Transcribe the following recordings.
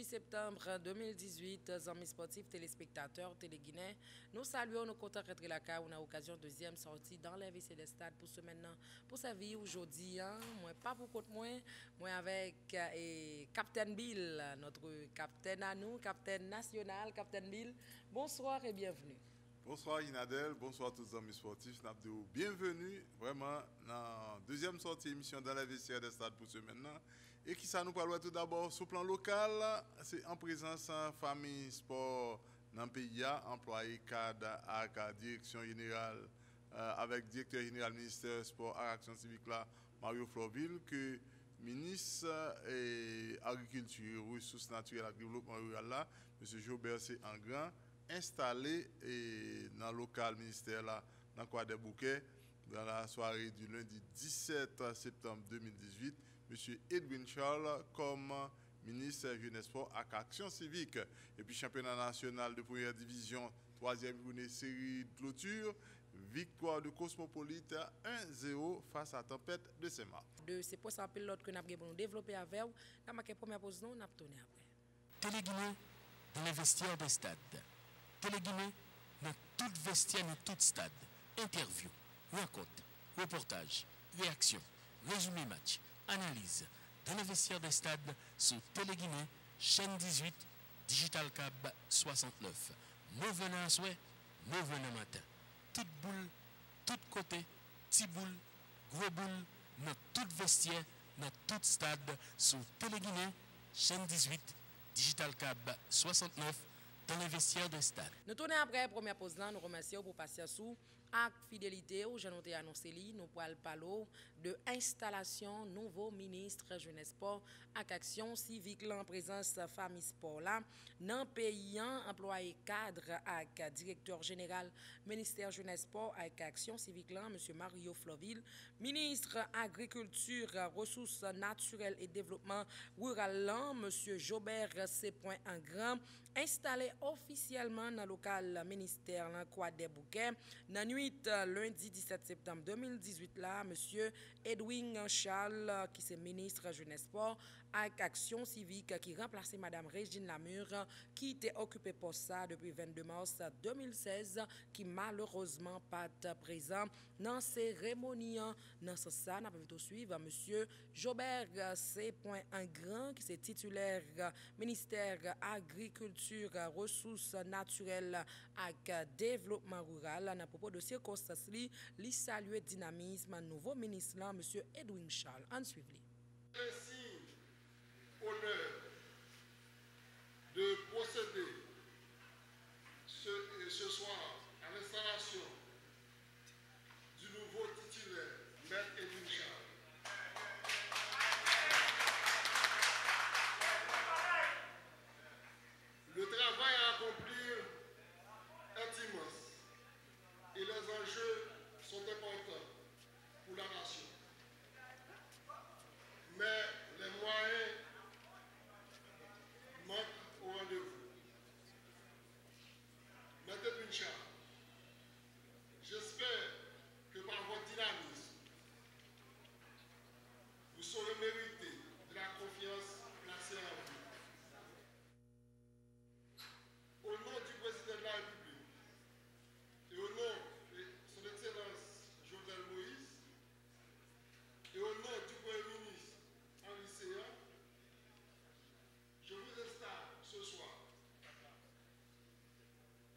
18 septembre 2018, amis sportifs, téléspectateurs, téléguinéens, nous saluons nos contents rentrer la CA. On a occasion deuxième sortie dans l'AVC des stades pour ce maintenant, pour sa vie aujourd'hui. Moi, pas pour contre moi avec Captain Bill, notre capitaine à nous, capitaine national, Captain Bill. Bonsoir et bienvenue. Bonsoir Inadel, bonsoir tous les amis sportifs. Bienvenue vraiment dans la deuxième sortie émission dans la vestiaire des stades pour ce maintenant. Et qui ça nous parle tout d'abord sur le plan local, c'est en présence de famille sport dans le pays, employé cadre à la direction générale avec directeur général ministère sport et action civique là, Mario Floville, que ministre et agriculture, ressources naturelles et développement rural là, M. Jobert C. Engrand, installé dans le local ministère là, dans quoi des bouquets, dans la soirée du lundi 17 septembre 2018, M. Edwin Charles comme ministre Jeunesse Sport et Action Civique. Et puis championnat national de première division, troisième journée série de clôture, victoire de Cosmopolite 1-0 face à Tempête de Sema. De ces postes en pilote que nous avons développé avec vous, nous avons la première pause, nous avons tourné après. Téléguinée dans les vestiaires des stades. Téléguinée dans tout vestiaire, dans tout stade. Interview, rencontre, reportage, réaction, résumé match, analyse. Dans les vestiaires des stades, sur Téléguinée, chaîne 18, Digital Cab 69. Mauvais en souhait, mauvais en matin. Toute boule, tout côté, petit boule, gros boule, dans tout vestiaire, dans tout stade, sur Téléguinée, chaîne 18, Digital Cab 69. Dans les vestiaires de stade. Nous tournons après la première pause là, nous remercions pour passer sous avec fidélité où j'ai noté annoncé nous pourrons parler de installation nouveau ministre jeunesse sport avec action civique là en présence famille sport là dans pays employé cadre avec directeur général ministère jeunesse sport avec action civique là monsieur Mario Floville, ministre agriculture ressources naturelles et développement rural là monsieur Jobert C. Engrand, installé officiellement dans le local ministère dans quoi des bouquets dans nuit lundi 17 septembre 2018 là monsieur Edwin Charles qui est ministre jeunesse sport avec action civique qui remplaçait madame Régine Lamure qui était occupée pour ça depuis 22 mars 2016 qui malheureusement pas présent dans cérémonie dans ce ça n'a pas plutôt suivre monsieur Jobert C. Engrand qui est titulaire ministère agriculture ressources naturelles et développement rural à propos de circonstances li saluer dynamisme nouveau ministre là monsieur Edwin Charles en suivre. Ainsi honneur de procéder ce soir à l'installation du nouveau titulaire maître Edwin Charles. Le travail à accomplir est immense et les enjeux sont importants pour la nation. Mais les moyens manquent au rendez-vous. Maître Edwin Charles, j'espère que par votre dynamisme, vous saurez mériter de la confiance placée en vous. Au nom du président de la République et au nom de son Excellence Jovenel Moïse et au nom du Premier ministre Henri Séa, je vous installe ce soir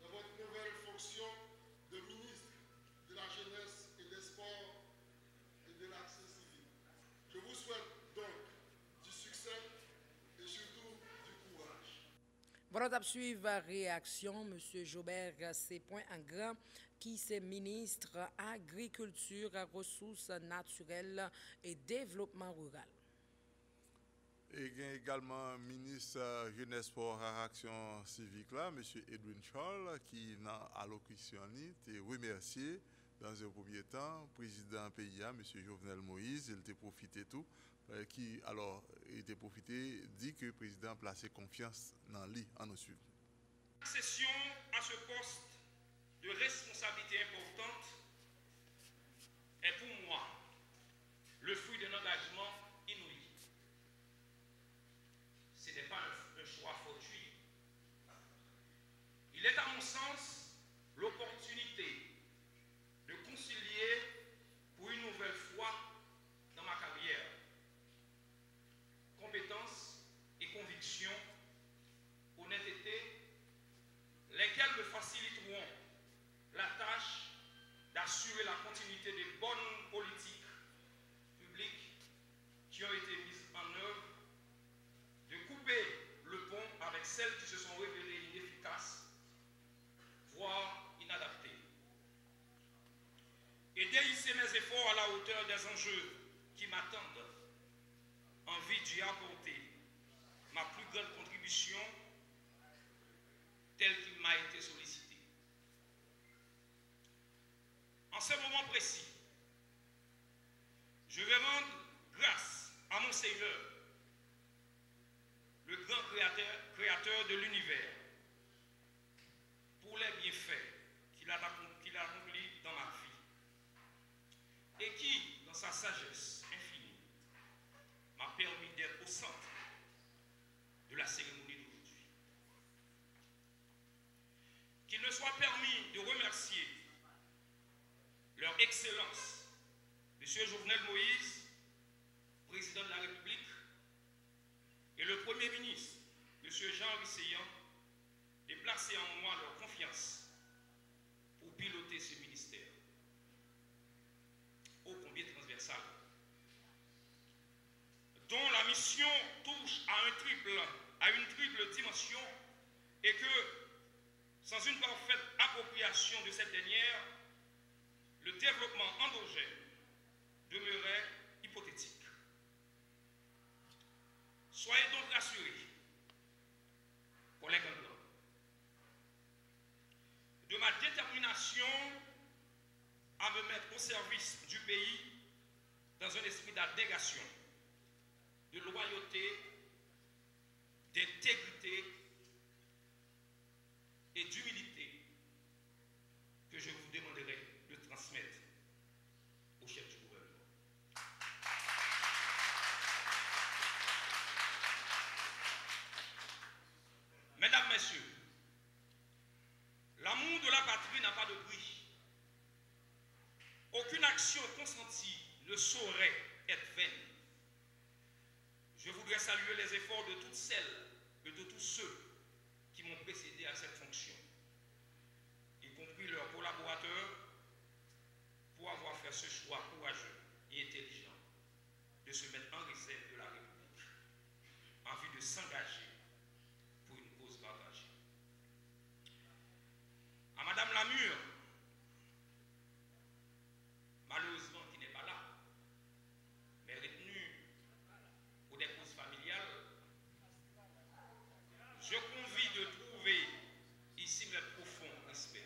dans votre nouvelle fonction de ministre de la Jeunesse et des Sports et de l'Action civile. Je vous souhaite donc du succès et surtout du courage. Voilà, suivre réaction, M. Jobert C. Engrand, qui est ministre agriculture, ressources naturelles et développement rural. Et également ministre jeunesse sport et action civique là, M. Edwin Charles, qui dans allocution a remercié dans un premier temps président pays, M. Jovenel Moïse, il était profité tout. Qui alors il était profité dit que le président a placé confiance dans lui en nous suivre. L'accession à ce poste de responsabilité importante est pour moi le fruit d'un engagement inouï. Ce n'est pas un choix assurer la continuité des bonnes politiques publiques qui ont été mises en œuvre, de couper le pont avec celles qui se sont révélées inefficaces, voire inadaptées, et d'hisser mes efforts à la hauteur des enjeux qui m'attendent, en vue d'y apporter ma plus grande contribution telle qu'il m'a été sollicité. En ce moment précis, je vais rendre grâce à mon Seigneur, le grand créateur de l'univers, pour les bienfaits qu'il a accomplis dans ma vie et qui, dans sa sagesse infinie, m'a permis d'être au centre de la cérémonie d'aujourd'hui. Qu'il me soit permis de remercier leur Excellence, M. Jovenel Moïse, président de la République, et le Premier ministre, M. Jean Risseyan, de placer en moi leur confiance pour piloter ce ministère, ô combien transversal, dont la mission touche à une triple dimension, et que, sans une parfaite appropriation de cette dernière, le développement endogène demeurait hypothétique. Soyez donc rassurés, collègues blancs, de ma détermination à me mettre au service du pays dans un esprit d'abnégation, de loyauté, d'intégrité et d'humilité que je vous demanderai de transmettre au chef du gouvernement. Mesdames, Messieurs, l'amour de la patrie n'a pas de prix. Aucune action consentie ne saurait être vaine. Je voudrais saluer les efforts de toutes celles et de tous ceux qui m'ont précédé à cette fonction, y compris leurs collaborateurs, pour avoir fait ce choix courageux et intelligent de se mettre en réserve de la République en vue de s'engager pour une cause partagée. À Madame Lamure, malheureusement qui n'est pas là, mais retenue pour des causes familiales, je convie de trouver ici mes profonds respects.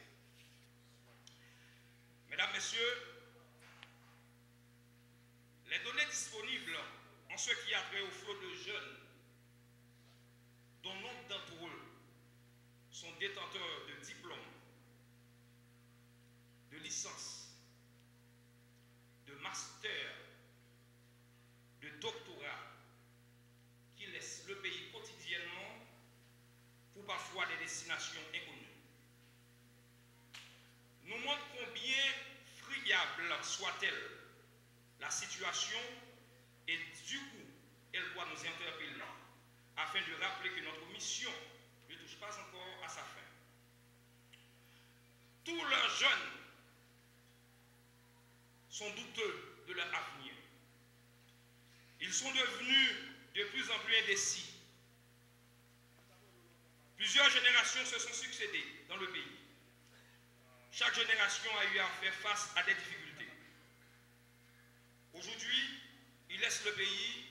Mesdames, Messieurs, les données disponibles en ce qui a trait au flot de jeunes, dont nombre d'entre eux sont détenteurs de diplômes, de licences, de masters, de doctorats, qui laissent le pays quotidiennement pour parfois des destinations inconnues, nous montre combien friable soit-elle la situation, et du coup, elle doit nous interpeller afin de rappeler que notre mission ne touche pas encore à sa fin. Tous leurs jeunes sont douteux de leur avenir. Ils sont devenus de plus en plus indécis. Plusieurs générations se sont succédées dans le pays. Chaque génération a eu à faire face à des difficultés. Aujourd'hui, ils laissent le pays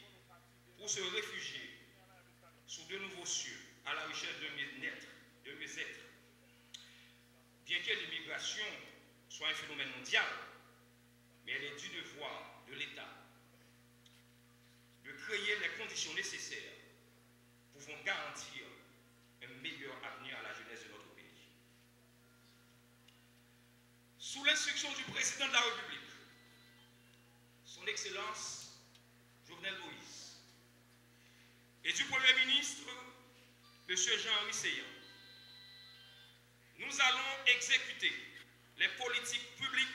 pour se réfugier sous de nouveaux cieux, à la recherche de mieux-être. Bien que l'immigration soit un phénomène mondial, mais elle est du devoir de l'État de créer les conditions nécessaires pouvant garantir un meilleur avenir à la jeunesse de notre pays. Sous l'instruction du président de la République, son Excellence Jovenel Moïse, et du Premier ministre, M. Jean Risseyan, nous allons exécuter les politiques publiques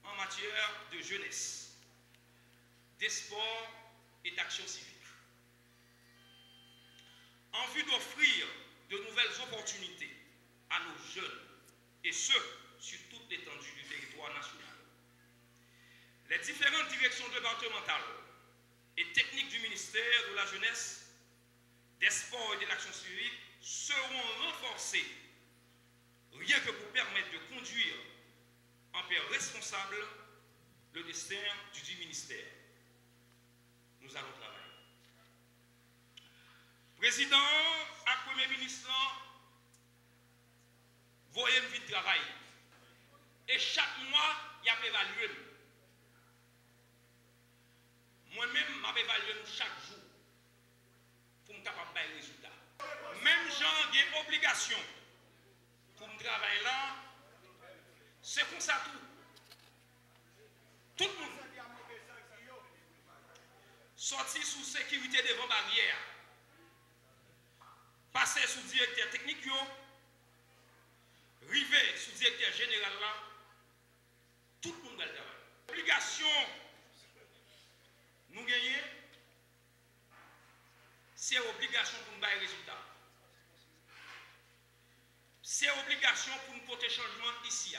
en matière de jeunesse, des sports et d'action civique, en vue d'offrir de nouvelles opportunités à nos jeunes, et ce, sur toute l'étendue du territoire national. les différentes directions départementales et techniques du ministère de la Jeunesse, des Sports et de l'Action civique seront renforcées rien que pour permettre de conduire en paix responsable le destin du dit ministère. Nous allons travailler. Président et Premier ministre, voyez une vie de travail. Et chaque mois, il y a évalué. Moi-même, je évalué chaque jour pour me capable de faire des résultats. Même gens qui ont obligation pour me travailler là, c'est comme ça tout. Tout le monde. Sortir sous sécurité devant barrière. Passer sous directeur technique, river sous directeur général là, tout le monde va le travail. L'obligation, nous gagnons, c'est obligation pour nous faire des résultats. C'est obligation pour nous porter changement ici.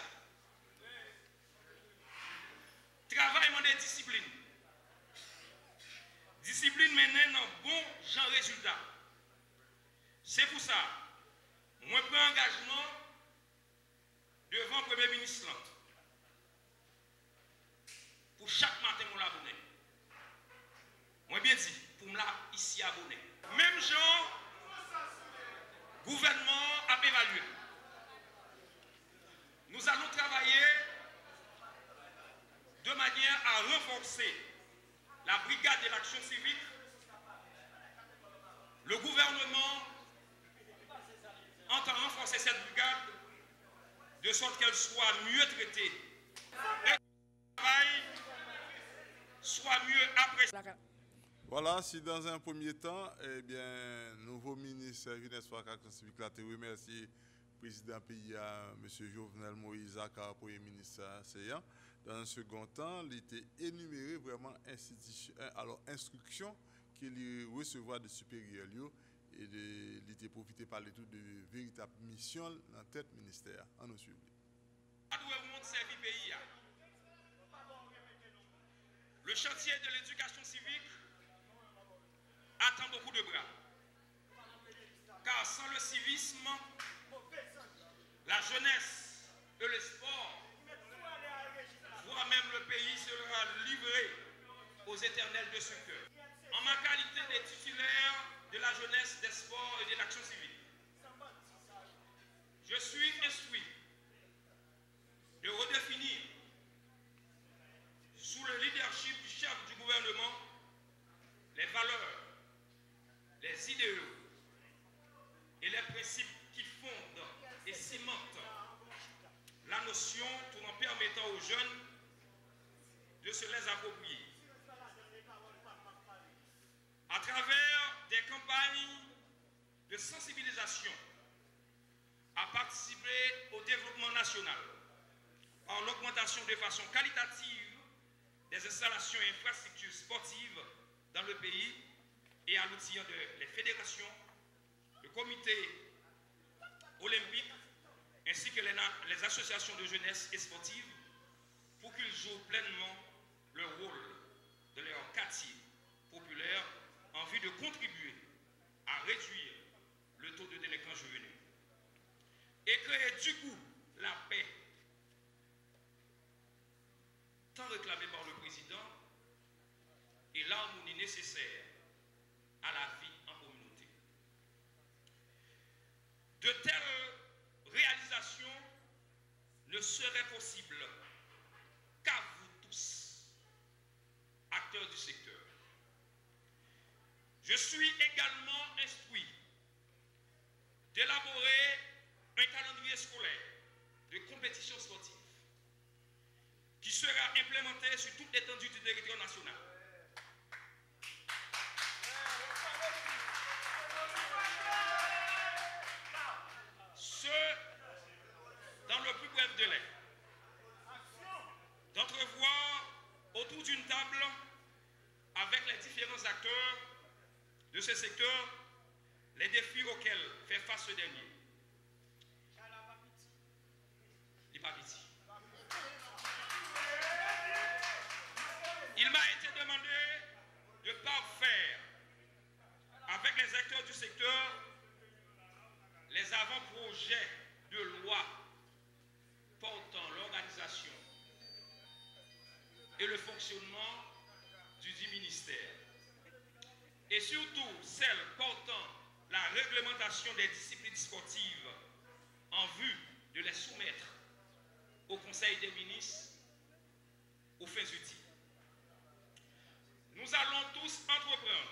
Travail demande discipline. Discipline mène dans bon genre résultat. C'est pour ça, moi je prends engagement devant le Premier ministre pour chaque matin mon abonné. Moi bien dit, pour me ici abonné. Même genre, gouvernement a évalué. Nous allons travailler de manière à renforcer la brigade de l'action civique. Le gouvernement entend renforcer cette brigade de sorte qu'elle soit mieux traitée et que le travail soit mieux apprécié. Voilà, si dans un premier temps, eh bien, nouveau ministre Jeunesse et Action civique, là, te remercie le président pays, M. Jovenel Moïse, Premier ministre Séan. Dans un second temps, il était énuméré vraiment instructions qu'il recevra de supérieurs et il était profité par les tout de véritable mission dans tête ministère. En nous suivre. Le chantier de l'éducation civique attend beaucoup de bras. Car sans le civisme, la jeunesse et le sport, voire même le pays sera livré aux éternels de ce cœur. En ma qualité de titulaire de la jeunesse, des sports et de l'action civique, je suis instruit de redéfinir, sous le leadership du chef du gouvernement, les valeurs, les idéaux et les principes qui fondent et cimentent la notion tout en permettant aux jeunes de se les approprier. À travers des campagnes de sensibilisation, à participer au développement national en l'augmentation de façon qualitative des installations et infrastructures sportives dans le pays et à l'outil de les fédérations, le comité olympique ainsi que les associations de jeunesse et sportives pour qu'ils jouent pleinement leur rôle de leur quartier populaire en vue de contribuer à réduire le taux de délinquance juvénile et créer du coup la paix tant réclamée par le président et l'harmonie nécessaire à la vie en communauté. De telles réalisations ne seraient possibles qu'à vous tous, acteurs du secteur. Je suis également instruit d'élaborer un calendrier scolaire de compétition sportive qui sera implémenté sur toute l'étendue du territoire national. Ce, dans le plus bref délai, d'entrevoir autour d'une table avec les différents acteurs de ce secteur les défis auxquels fait face ce dernier. Les papiti. et le fonctionnement du dit ministère. Et surtout celle portant la réglementation des disciplines sportives en vue de les soumettre au Conseil des ministres aux fins utiles. Nous allons tous entreprendre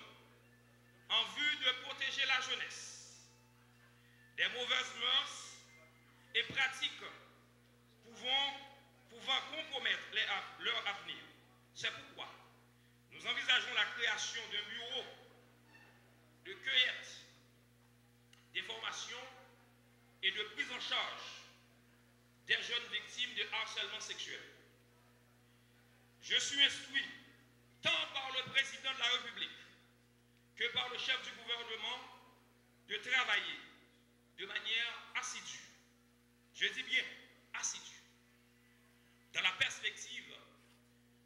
en vue de protéger la jeunesse des mauvaises mœurs et pratiques pouvant compromettre leur avenir. C'est pourquoi nous envisageons la création d'un bureau de cueillette, d'information et de prise en charge des jeunes victimes de harcèlement sexuel. Je suis instruit tant par le président de la République que par le chef du gouvernement de travailler de manière assidue, je dis bien assidue, dans la perspective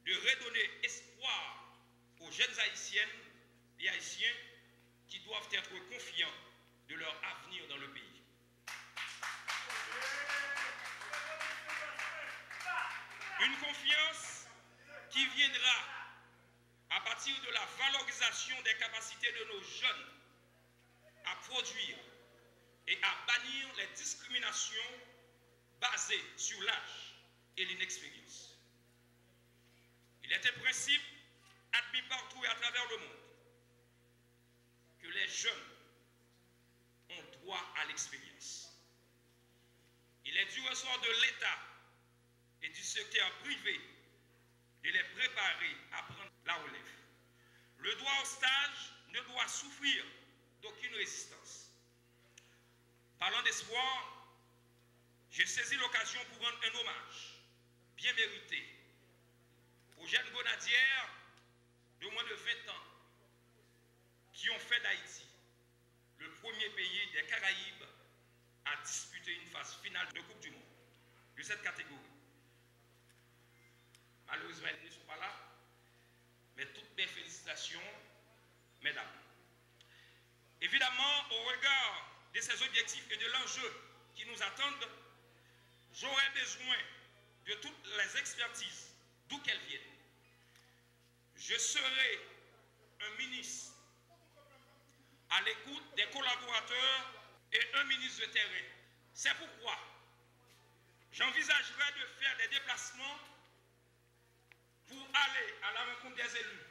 de redonner espoir aux jeunes haïtiennes et haïtiens qui doivent être confiants de leur avenir dans le pays. Une confiance qui viendra à partir de la valorisation des capacités de nos jeunes à produire et à bannir les discriminations basées sur l'âge et l'inexpérience. Il est un principe admis partout et à travers le monde que les jeunes ont droit à l'expérience. Il est du ressort de l'État et du secteur privé de les préparer à prendre la relève. Le droit au stage ne doit souffrir d'aucune résistance. Parlant d'espoir, j'ai saisi l'occasion pour rendre un hommage bien mérité aux jeunes grenadières de moins de 20 ans qui ont fait d'Haïti le premier pays des Caraïbes à disputer une phase finale de Coupe du Monde de cette catégorie. Malheureusement, ils ne sont pas là, mais toutes mes félicitations, mesdames. Évidemment, au regard de ces objectifs et de l'enjeu qui nous attendent, j'aurai besoin de toutes les expertises, d'où qu'elles viennent. Je serai un ministre à l'écoute des collaborateurs et un ministre de terrain. C'est pourquoi j'envisagerai de faire des déplacements pour aller à la rencontre des élus,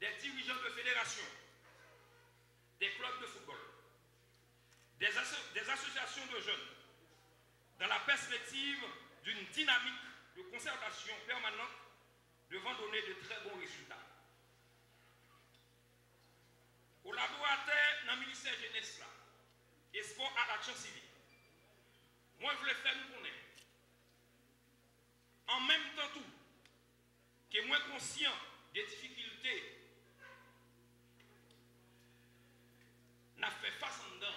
des dirigeants de fédérations, des clubs de football, des associations de jeunes, dans la perspective d'une dynamique de concertation permanente devant donner de très bons résultats. Collaborateurs dans le ministère de la Jeunesse et Sport à l'action civile, moi je voulais faire nous connaître. En même temps tout, que moi conscient des difficultés n'a fait face en dedans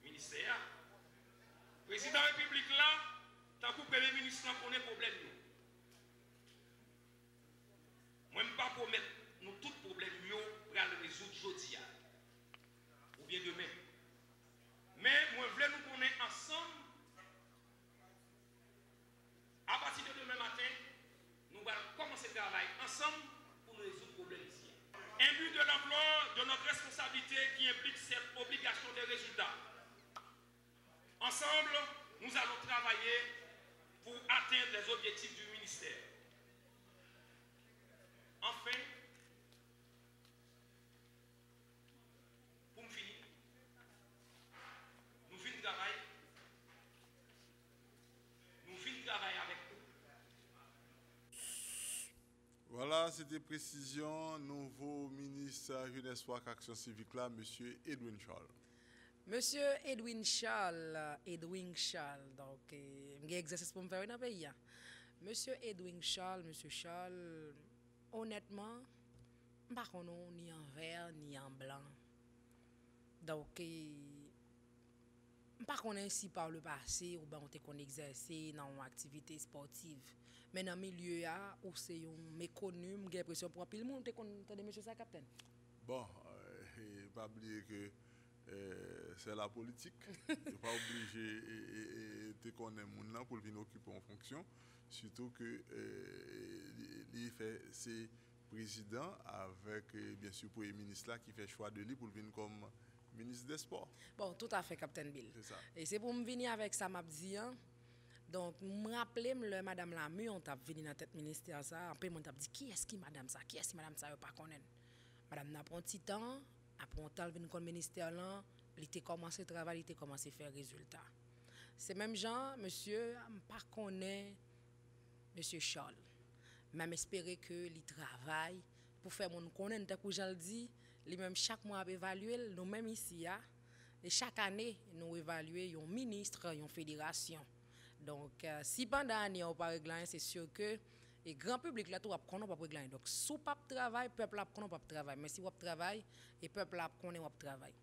ministère, président de la République là, tant que le premier ministre n'a connaît problème. Moi je ne pas promettre nous tout problème pour le résoudre aujourd'hui ou bien demain. Mais moi je voulais nous connaître ensemble. À partir de demain matin, nous allons commencer le travail ensemble pour nous résoudre le problème ici. Un but de l'ampleur de notre responsabilité qui implique cette obligation de résultats. Ensemble, nous allons travailler pour atteindre les objectifs du ministère. Enfin, pour me finir, nous finissons le travail. Nous finissons le travail avec vous. Voilà, c'était précision. Nouveau ministre Jeunesse Sport et Action Civique là, M. Edwin Charles. Monsieur Edwin Charles, donc, j'ai exercice pour me faire dans le pays. Monsieur Edwin Charles, honnêtement, je ne sais pas ni en vert ni en blanc. Donc, je ne sais pas si par le passé ou on a exercé dans une activité sportive. Mais dans le milieu, où c'est méconnu, j'ai l'impression pour tout le monde, tu connais monsieur ça, capitaine? Bon, pas oublier que c'est la politique. Tu n'es pas obligé de connaître mon nom pour venir occuper en fonction. Surtout que il fait ses présidents avec bien sûr le Premier ministre là qui fait choix de lui pour venir comme ministre des Sports. Bon, tout à fait, Capitaine Bill. C'est ça. Et c'est pour me venir avec ça, m'a dit. Donc, me rappeler le madame Lamu, on t'a venu dans la tête ministère ça, après on t'a dit qui est-ce qui madame ça, qui est-ce qui madame ça, yo pas connaît. Madame n'a pas un petit temps, après on t'a venu comme ministère là, il était commencé à travailler, il était commencé à faire résultat. C'est même gens, monsieur, pas connaît monsieur Charles. Même espérer que il travaille pour faire mon connaître tant que j'en dit, lui même chaque mois évaluer nous même ici et chaque année nous évaluer un ministre, une fédération. Donc, si pendant l'année on pas régler, c'est sûr que le grand public là tout va connaître pas régler. Donc, si vous pas travail, peuple là connaît pas travail. Mais si vous travail, et peuple là connaît pas travail.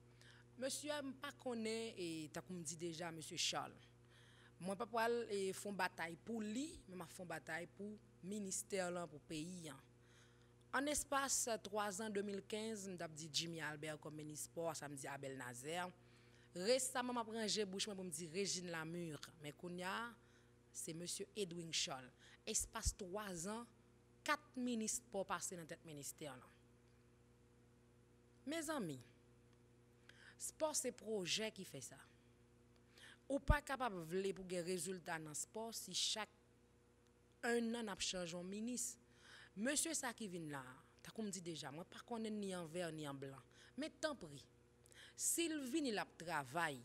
Monsieur pas connaît et t'as comme dit déjà monsieur Charles. Moi pas pour font bataille pour lui, mais m'a font bataille pour ministère là pour pays. En espace 3 ans 2015, m't'a dit Jimmy Albert comme ministre sport, ça me dit Abel Nazaire. Récemment, m'a rangé bouche pour me dire Régine Lamure, mais kounya c'est monsieur Edwin Charles. Espace 3 ans, 4 ministres pour passer dans tête ministère là. Mes amis, sport c'est projet qui fait ça. Ou pas capable de pour des résultats dans le sport si chaque un an n'a changé un ministre. Monsieur ça qui vient là, t'as comme dit déjà, moi pas connaît ni en vert ni en blanc. Mais tant pis. S'il vient il a travail,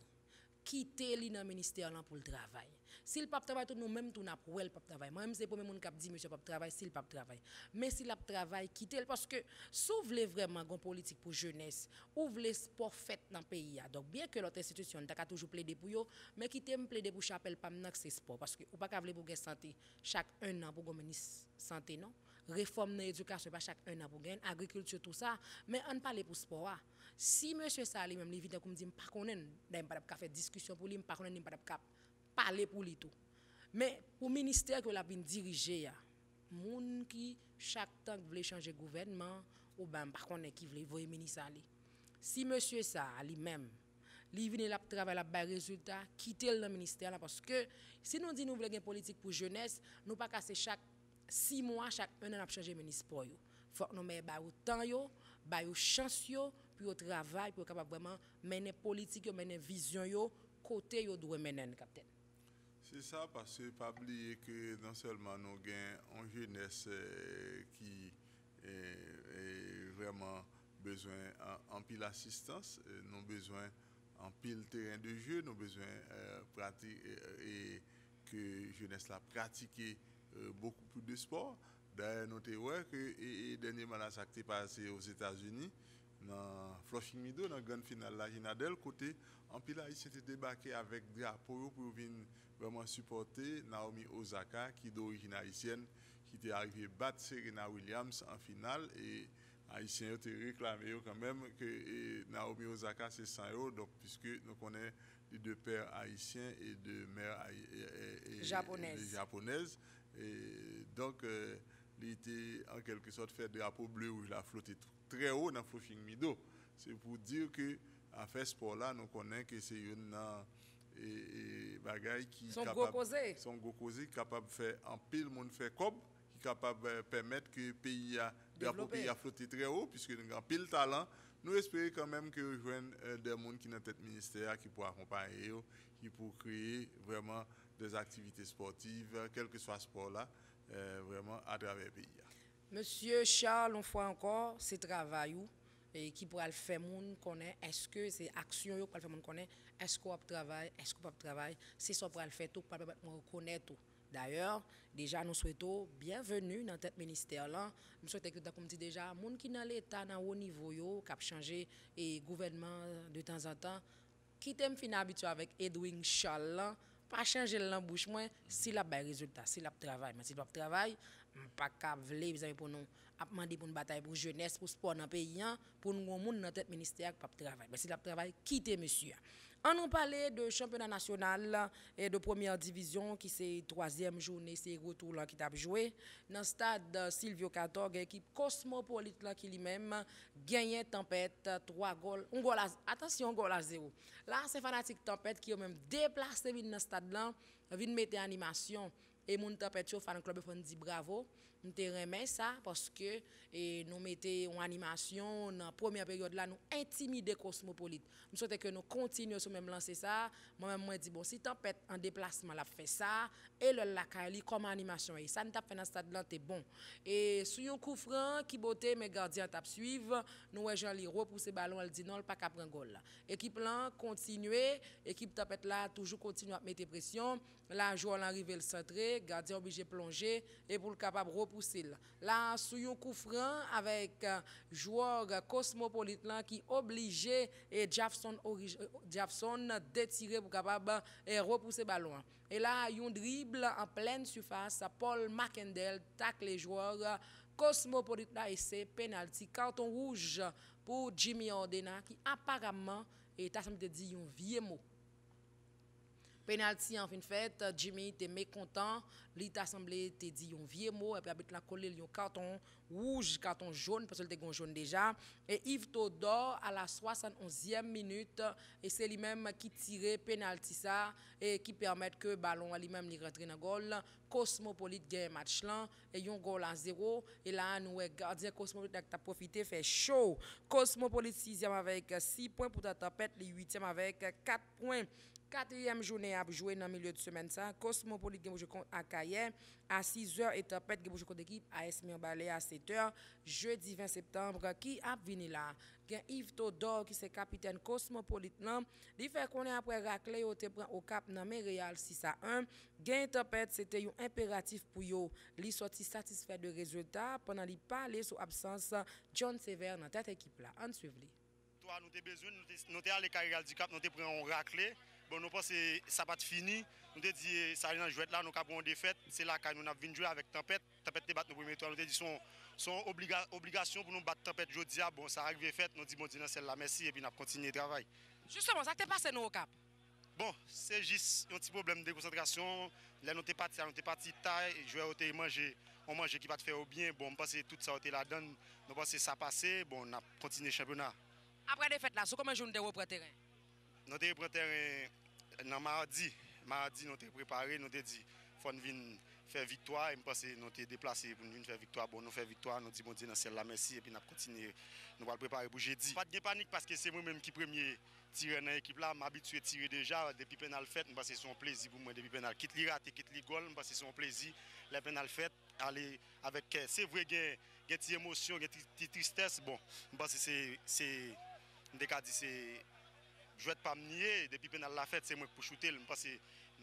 quitter li dans ministère là pour le travail. S'il pas travail tout nous même tout n'a pour elle pas travail. Moi même c'est pour même qui dit monsieur pas travail s'il pas travail. Mais s'il a travail quitter parce que s'ouvre vraiment gon politique pour jeunesse, ouvre les sport fait dans pays. Donc bien que l'autre institution t'a toujours plaider pour yo, mais quitter me plaider pour chapelle pas maintenant que c'est sport parce que ou pas vle pour gain santé chaque un an pour gon ministre santé non. Réforme dans l'éducation pas chaque un an pour gain agriculture tout ça, mais on parle pour sport. Si monsieur Sali même li vite comme dit pas connaît pas faire discussion pour lui pas connaît pas parler pour lui tout. Mais pour ministère que la bin diriger ya, moun qui chaque temps veut changer gouvernement ou ben pas connaît qui veut voyer ministre ali. Si monsieur ça lui-même li vinn la travail la ba résultat, quitter le ministère là parce que si nous dit nous voulons une politique pour jeunesse, nous pas casser chaque 6 mois, chaque un an changer ministre pour yo. Faut nous mettre ba temps yo, ba yo chance yo pour travail pour capable vraiment mener politique, mener vision yo côté yo doit mener capitaine. C'est ça, parce que pas oublier que non seulement nous avons une jeunesse qui est vraiment besoin en pile assistance, nous avons besoin en pile terrain de jeu, nous avons besoin pratique et que jeunesse la pratiquer beaucoup plus de sport. D'ailleurs, nous avons vu que dernièrement ça s'est passé aux États-Unis dans Flushing Meadows, dans la grande finale la Ginadel, côté en pile haïtien était débarqué avec drapeau pour venir vraiment supporter Naomi Osaka qui d'origine haïtienne qui était arrivé battre Serena Williams en finale et haïtien ont réclamé quand même que Naomi Osaka c'est 100 € donc puisque nous connaissons les deux pères haïtiens et deux mères japonaises et donc il était en quelque sorte fait drapeau bleu rouge la flotter très haut dans Flushing Meadows. C'est pour dire que à faire sport là nous connaissons que c'est une et bagaille qui sont gros causés capable faire en pile monde faire cob qui capable permettre que pays a drapeau pays a flotter très haut puisque nous avons pile talent. Nous espérons quand même que joindre des monde qui dans tête ministère qui pour accompagner qui pour créer vraiment des activités sportives quel que soit le sport là vraiment à travers le pays. Monsieur Charles, une fois encore, c'est travail et qui pourra le faire monde connaît est-ce que c'est action yo pour le faire monde connaît est-ce qu'on travaille est-ce qu'on pas travail c'est ça pour le faire tout pour permettre reconnaître tout. D'ailleurs, déjà nous souhaitons bienvenue dans tête ministère là. Nous souhaitons que comme dit déjà monde qui dans l'état dans haut niveau yo cap changer et gouvernement de temps en temps qui t'aime fin habitué avec Edwin Charles pas changer l'embouche moins si la ba résultat si la travail mais si la travail pas capable les amis pour nous a demander pour une bataille pour jeunesse pour sport dans pays pour nous monde dans tête ministère pas travail mais si la travail quitter monsieur On nous parlait de championnat national et de première division qui c'est troisième journée, c'est retour là qui t'a joué dans le stade Silvio 14, équipe Cosmopolite là qui lui-même gagné tempête 3 goals, attention goal à 0. Là c'est fanatique tempête qui ont même déplacé dans le stade là, vinn mettre animation et mon tempête yo fan club font dit bravo. Nous te remet ça parce que nous mettons en animation dans la première période là, nous intimider Cosmopolite. Nous souhaitons que nous continuions sur même lancer ça. Moi-même, moi dis bon, si tempête en déplacement la fait ça, et le lacali comme animation, et ça nous t'a fait dans ce stade là, c'est bon. Et sur un coup franc, qui beauté, mes gardiens t'a suivre, nous Jean Liro pour ce ballon, elle dit non, pas qu'à prendre goal là. Équipe là, continuer, équipe tempête là, toujours continuer à mettre pression. Là, joueur l'arrivé le centré, gardien obligé de plonger, et pour le capable repousser là sur un coup franc avec joueur Cosmopolite là qui obligé et Jefferson d'étirer pour capable et repousser ballon et là un dribble en pleine surface Paul Macendel tacle les joueurs Cosmopolite là et c'est penalty carton rouge pour Jimmy Ordena qui apparemment est à dit un vieux mot. Penalty en fin de fête, Jimmy était mécontent, il t'a semblé te dit un vieux mot et puis avec la coller un carton rouge, carton jaune parce qu'il était jaune déjà et Yves Todor à la 71e minute et c'est lui-même qui tirait penalty ça et qui permet que ballon lui-même il rentre dans goal. Cosmopolite gagne match là et un goal à 0 et là nous gardien Cosmopolite qui a profité fait chaud. Cosmopolite 6e avec 6 points pour ta tempête, le 8e avec 4 points. Quatrième journée à jouer dans le milieu de semaine ça Cosmopolite qui joue contre Akaye à 6h et tempête qui joue contre l'équipe AS Mirbalais à 7h jeudi 20 septembre qui a venu là gen Yves Todor qui c'est capitaine Cosmopolite là il fait qu'on est après raclé au te prend au cap dans Montréal 6-1 gen tempête c'était un impératif pour yo li sorti satisfait de résultat pendant li parler sur absence John Sever dans cette équipe là on suivre li toi nous t'ai besoin nous t'ai allé carrière du cap nous t'ai prend un raclé. Bon, nous pensons que ça va fini. Nous avons dit ça dans jouet là, nous avons une défaite. C'est là que nous avons jouer avec Tempête. Tempête débat nos premiers tours. Nous avons dit son obligation pour nous battre Tempête jeudi. Bon, ça arrive fait. Nous disons bon celle-là merci et puis nous continuer le travail. Justement, ça t'est passé nous au cap. Bon, c'est juste un petit problème de concentration. Là nous t'es parti taille, joueur t'es manger, on mange qui va te faire au bien. Bon, on pense que tout ça était là dedans. Nous pensons ça passé. Bon, on a continué le championnat. Après défaite là, comment jour nous reprend terrain? Nous avons repris terrain dans mardi. Mardi, nous avons préparé, nous avons dit faut venir faire victoire. Et je pense que nous avons déplacé pour venir faire victoire. Bon, nous faisons victoire, nous disons bon dans celle-là, merci. Et puis nous continuons, nous allons préparer pour jeudi. Pas de panique parce que c'est moi-même qui premier tirer dans l'équipe là. Je m'habitue à tirer déjà depuis pénal fait. Je pense que c'est un plaisir pour moi depuis pénal. Quitte les raté, quitte les goals, je pense que c'est un plaisir. Les pénal fait, aller avec. C'est vrai qu'il y a des émotions, des tristesse. Bon, je pense que c'est. Je ne vais pas me nier, depuis que la fête, c'est moi pour shooter. Je pense que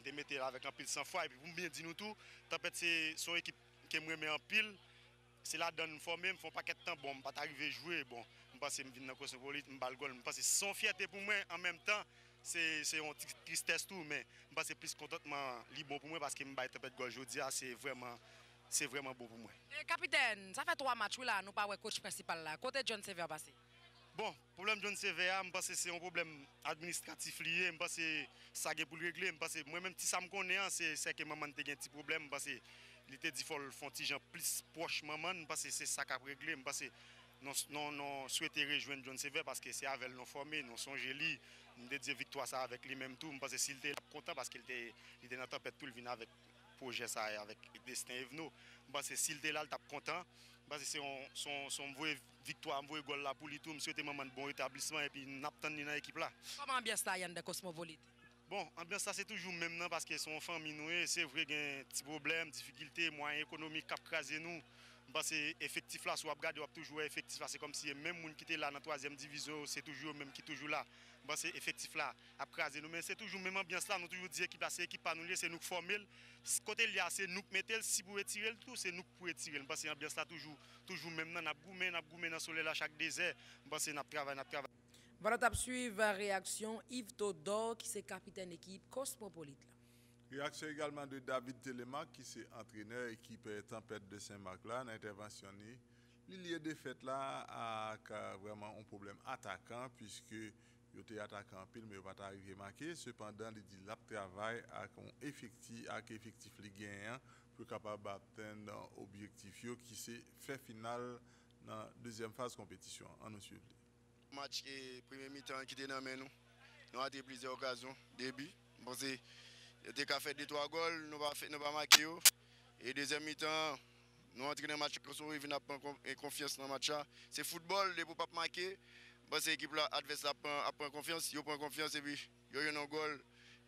je me mettre avec un pile 100 fois. Et puis, vous me dites nous tout, Tempête, c'est son équipe qui me met en pile. C'est là dans une forme, ils font pas de temps. Bon, je ne vais pas arriver à jouer. Bon, je pense que je viens dans le Cosmopolite, je vais goal. Je pense que c'est son fierté pour moi. En même temps, c'est une tristesse tout. Mais je pense que c'est plus contentement libre pour moi parce que je vais Tempête goal aujourd'hui. C'est vraiment beau pour moi. Capitaine, ça fait 3 matchs là, nous pas le coach principal là. Côté John Sever passé. Bon, problème John CVA, je pense que c'est un problème administratif lié, je pense que ça est pour le régler, je pense que moi-même si ça me connaît, c'est que maman a un petit problème, je pense que il était dit qu'il faut le faire petit gens plus proche maman, je pense que c'est ça qui a réglé, je pense que nous souhaitons rejoindre John CVA parce que c'est avec nous formés, nous sommes jolis, nous avons victoire ça avec lui-même tout, je pense que s'il était content parce qu'il était dans tempête tout, il vient avec projet ça avec Destin Evno, je pense que s'il était là, il était content. Parce que c'est son vraie victoire, un vrai goal là pour lui tout. Je souhaite un bon établissement et puis nous attendons dans l'équipe là. Comment ambiance là, Yann de Cosmopolite? Bon, ambiance ça c'est toujours même non parce que son famille nous c'est vrai qu'il y a un petit problème, difficulté, moyens économiques qui crasé nous. Parce que effectif là, soit regarder toujours effectif là, c'est comme si même monde qui était là dans la 3e division, c'est toujours même qui toujours là. Parce que effectif là, a crasé nous mais c'est toujours même ambiance là, nous toujours dire équipe là, c'est équipe pas nous c'est nous former. Côté là, c'est nous mettre si pour retirer le tout, c'est nous pour retirer parce que l'ambiance là toujours même n'a goumé dans le soleil là chaque désert. Parce que n'a travail. Voilà t'a suivre réaction Yves Todor qui c'est capitaine équipe Cosmopolite là. Réaction également de David Telemac, qui est entraîneur équipe Tempête de Saint-Marc là, l'intervention il y a des fêtes là à vraiment un problème attaquant puisque Ils étaient attaquants en pile, mais ils n'ont pas arrivé à marquer. Cependant, il dit qu'il travail avec effectif Ligue 1 pour capable d'atteindre l'objectif qui c'est fait final dans la deuxième phase de compétition. On nous suit. Match et premier mi-temps qui était dans nous. Nous avons plusieurs occasions, début. Parce que nous avons fait 2-3 goals, nous n'avons pas marqué. Et deuxième mi-temps, nous avons entré dans le match, nous avons prendre confiance dans le match. C'est football, pour ne pas marquer. Parce que l'équipe adverse prend confiance, ils prennent confiance et puis ils ont un goal.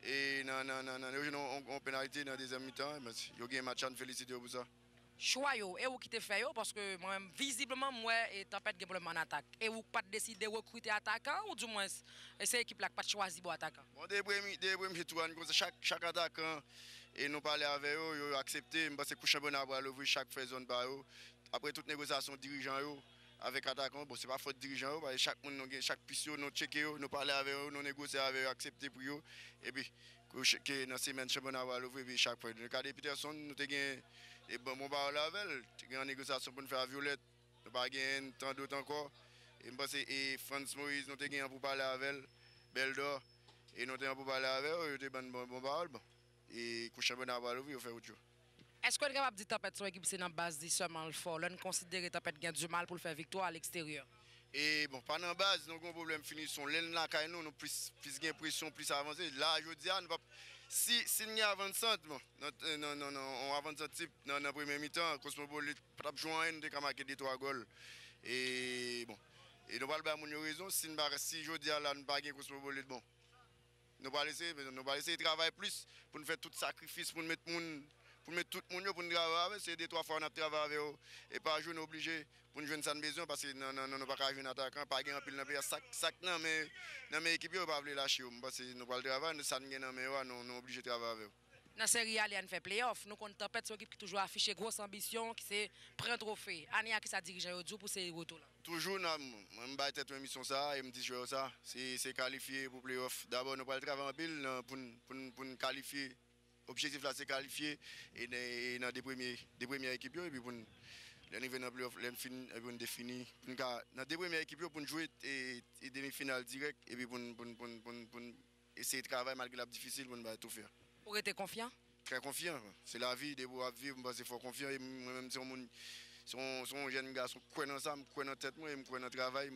Et ils ont une pénalité dans la deuxième mi-temps. Ils ont un match à nous féliciter pour ça. Choix yo et vous qui te fait yo parce que moi visiblement moi et Tempête gagne problème en attaque et vous pas décider de recruter attaquant ou du moins c'est équipe là pas choisi pour attaquant. Bon des premiers tours chaque attaquant et nous parler avec eux, ils ont accepté parce que le championnat va l'ouvrir chaque zone par eux. Après toute négociation dirigeant yo avec attaquant, bon c'est pas faute dirigeant parce que chaque monde chaque piste nous checker nous parler avec eux, nous négocier avec eux, accepter pour eux et puis que dans semaine championnat va l'ouvrir chaque fois. Dans le cas de Peterson nous te gain et bon, mon bar lavel, il y a une négociation pour nous faire à Violette, nous n'avons pas gagné tant d'autres encore. Et Franz Moïse, nous avons gagné pour parler avec elle, Beldor, et nous avons pour parler avec elle, nous avons bon bar. Et le championnat va l'ouvrir, on fait autre chose. Est-ce qu'on est capable de dire Tempête sur l'équipe c'est dans base de seulement le fort? Là, nous considérons Tempête gagne du mal pour faire victoire à l'extérieur. Et bon, pas dans base, nous avons un problème fini, l'aile là, nous avons plus de pression, plus avancé. Là, je dis, nous si nous avons 20 bon, on avance type dans le premier mi-temps, Cosmopolite, pas de joindre, nous avons marqué 2-3 goals. Et bon, et nous parlons de raison, si je dis là, nous n'avons pas gagné Cosmopolite, bon, nous allons essayer de travailler plus pour nous faire tout sacrifice, pour mettre tout le monde pour nous travailler, c'est 2-3 fois on a travaillé avec eux, et pas jouer, nous obligés pour nous jouer sans besoin, parce que nous n'avons pas jouer un attaquant, pas gagner un pile dans le pays, sac, non, mais dans mes équipes, nous ne pouvons pas lâcher, parce que nous ne pouvons pas travailler, nous sommes obligés de travailler avec eux. Dans la série A, on fait playoff. Nous comptons Tempête sur l'équipe qui toujours affiché grosse ambition, qui c'est prendre un trophée. Ania qui ça dirige aujourd'hui pour ces retours là. Toujours, je me bats une mission ça et me dis ça, c'est qualifié pour playoff. D'abord, nous allons travailler en pile pour nous qualifier. L'objectif là, c'est qualifier et dans des premières équipes et puis pour l'arrivée dans le playoff, on définit. Dans des premières équipes pour nous jouer et demi-finale direct et puis pour essayer de travailler malgré la difficile pour nous tout faire. Pour être confiant? Très confiant. C'est la vie, de pouvoir vivre, parce qu'il faut confiant. Moi-même, si on jeune garçon, je crois dans ça, je crois dans la tête, je crois dans le travail,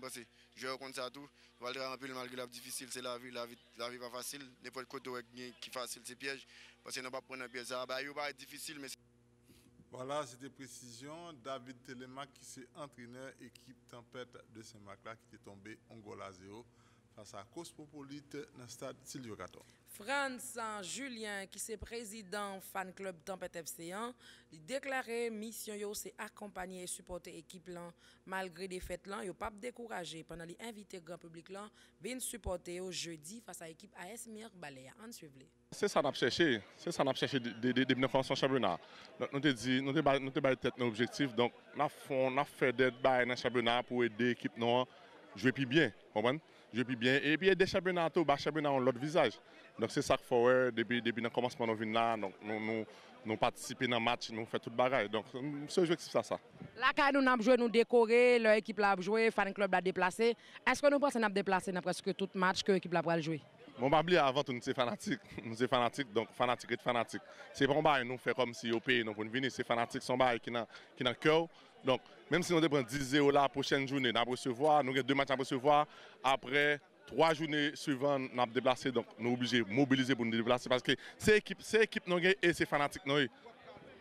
je rencontre ça tout. Je vais travailler malgré la difficile, c'est la vie n'est pas facile. N'importe quoi qui est facile, c'est piège. Parce que nous ne pouvons pas prendre un piège. Ça va être difficile, mais voilà, c'était précision. David Telemac qui est entraîneur équipe Tempête de Saint-Marc là qui est tombé en goal à 0 face à Cosmopolite dans le stade Silvio Caton. Franz Julien, qui est président fan club Tempête FC1, il déclaré mission yo c'est accompagner et supporter l'équipe là malgré des fêtes là, yo pas décourager pendant les invités grand public là, venir supporter au jeudi face à l'équipe AS Mir Balea. En suivre. C'est ça qu'on a cherché, des informations championnat. Donc nous te dit nous te tête nos objectifs, donc on a fait des bails dans championnat pour aider l'équipe non jouer plus bien, comprendre? Jouer plus bien et puis des championnats tout, championnat ont l'autre visage. Donc c'est ça qu'il faut depuis le commencement de nous là, donc nous participer dans le match, nous faisons tout le bagage. Donc c'est objectif ça. Là quand nous avons joué, nous décorer, l'équipe l'a joué, fan club l'a déplacé. Est-ce que nous pensons qu'on a déplacé dans presque tout match que l'équipe l'a joué? Bon, pas oublier avant tout nous sommes fanatiques, donc fanatique. C'est pas un bail nous fait comme si au pays nous pour venir, c'est fanatique son bail qui dans cœur. Donc même si nous devons 10-0 la prochaine journée, nous avons recevoir, nous avons 2 matchs à recevoir après 3 journées suivantes, nous avons déplacé, donc nous sommes obligés de mobiliser pour nous déplacer parce que c'est équipe nous et c'est fanatique nous.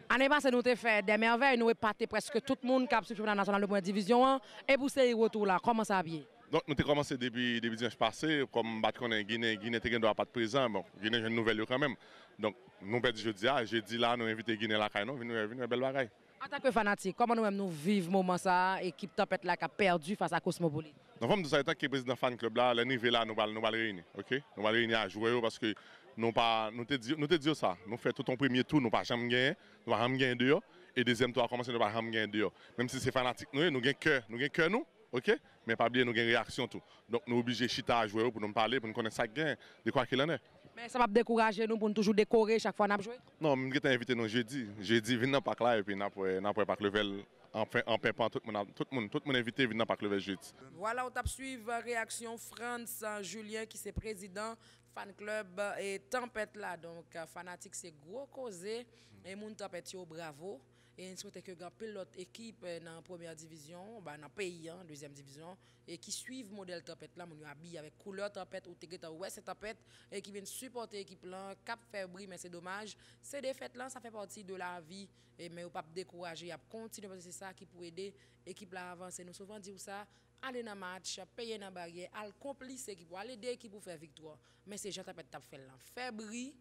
Année passée, nous avons fait des merveilles, nous avons épaté presque tout le monde qui a suivi la nationale de première division 1 et pour ces retours là, comment ça a bien? Donc nous avons commencé depuis dimanche passé, comme Guinée ne doit pas être présent, bon, Guinée j'ai une nouvelle quand même. Donc nous avons jeudi là, nous invité Guinée là, nous venons une belle bagaille. En tant que fanatique, comment nous vivons moment ça, équipe Tempête là qui a perdu face à Cosmopolite? Nous sommes en tant que président fan club là, le niveau là, nous allons réunir, ok? Nous allons réunir à jouer parce que nous te disons ça, nous faisons tout ton premier tour, nous pas jamais gagner, nous pas jamais gagner dehors, et deuxième tour a commencé, nous pas jamais gagner dehors. Même si c'est fanatique, nous avons cœur nous, ok? Mais pas oublier nous avons réaction tout. Donc nous obligés chita à jouer pour nous parler, pour nous connaître ça gain, de quoi qu'il en est. Mais ça va décourager nous pour nous toujours décorer chaque fois qu'on a joué? Non, je vais t'inviter nous jeudi. Jeudi, viens dans le parc là et puis nous pourrons parc level en paix, tout le monde invité à venir dans le parc le jeudi. Voilà, on tape suivre réaction France Julien qui c'est président fan club et tempête là. Donc fanatique c'est gros causé et moun tempête yo bravo. Et souhaite que grand pilote équipe dans la première division, dans le pays, en deuxième division, et qui suivent le modèle tempête là, mon habillé avec couleur tempête ou t'es ouais c'est tempête et qui viennent supporter l'équipe là, cap fébrile mais c'est dommage. Ces défaites là, ça fait partie de la vie et mais on pas décourager, à continuer parce que c'est ça qui peut aider l'équipe là à avancer. Nous souvent dit ça, aller dans match, payer dans barrière, aller complice l'équipe, aller aider l'équipe pour faire victoire. Mais c'est Jean tempête t'a fait là. Fébrile,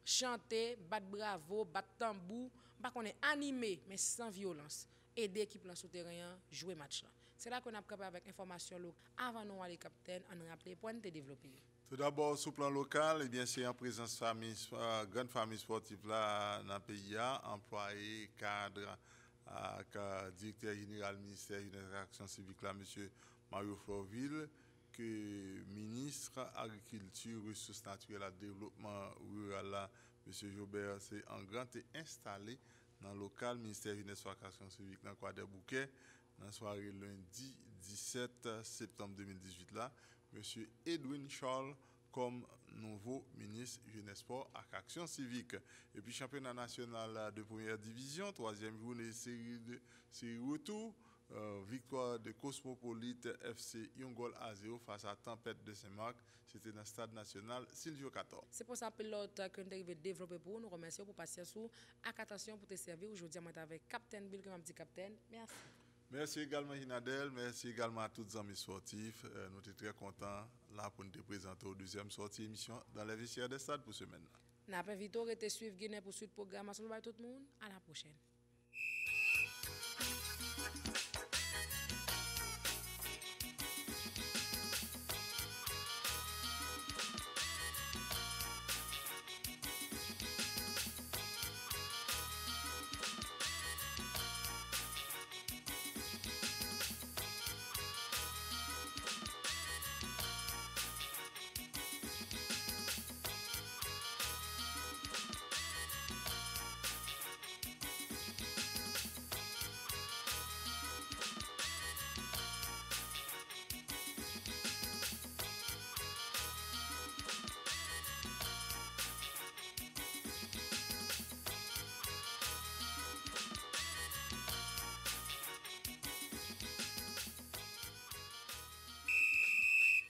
chanter, battre bravo, battre tambour, pas qu'on est animé mais sans violence. Aider l'équipe là sur terrain, jouer match là. C'est là qu'on a capable avec information locale. Avant nous aller capitaine, on rappeler point de développer. Tout d'abord, sur le plan local, eh bien, c'est en présence famille, grande famille sportive là dans le pays, employés, cadres, directeur général ministère de l'Action civique là, M. Mario Florville, que ministre agriculture, ressources naturelles et développement rural là, M. Jobert, c'est en grand et installé dans le local ministère de l'Action civique dans Croix des Bouquets, dans la soirée lundi 17 septembre 2018 là. M. Edwin Charles comme nouveau ministre Jeunesse Sport et Action civique. Et puis championnat national de première division, troisième journée série retour, victoire de Cosmopolite FC Yongol à 0 face à Tempête de Saint-Marc. C'était dans le stade national Silvio 14. C'est pour ça pilote que nous devons développer pour nous remercier pour passer sous attention pour te servir aujourd'hui avec Captain Bill comme un petit capitaine. Merci. Merci également Hinadel, merci également à tous les amis sportifs. Nous sommes très contents là pour nous présenter au deuxième sortie émission dans les vestiaires des stades pour ce semaine. N'a pas vite de suivre Guinée pour suite programmation de tout le monde. À la prochaine.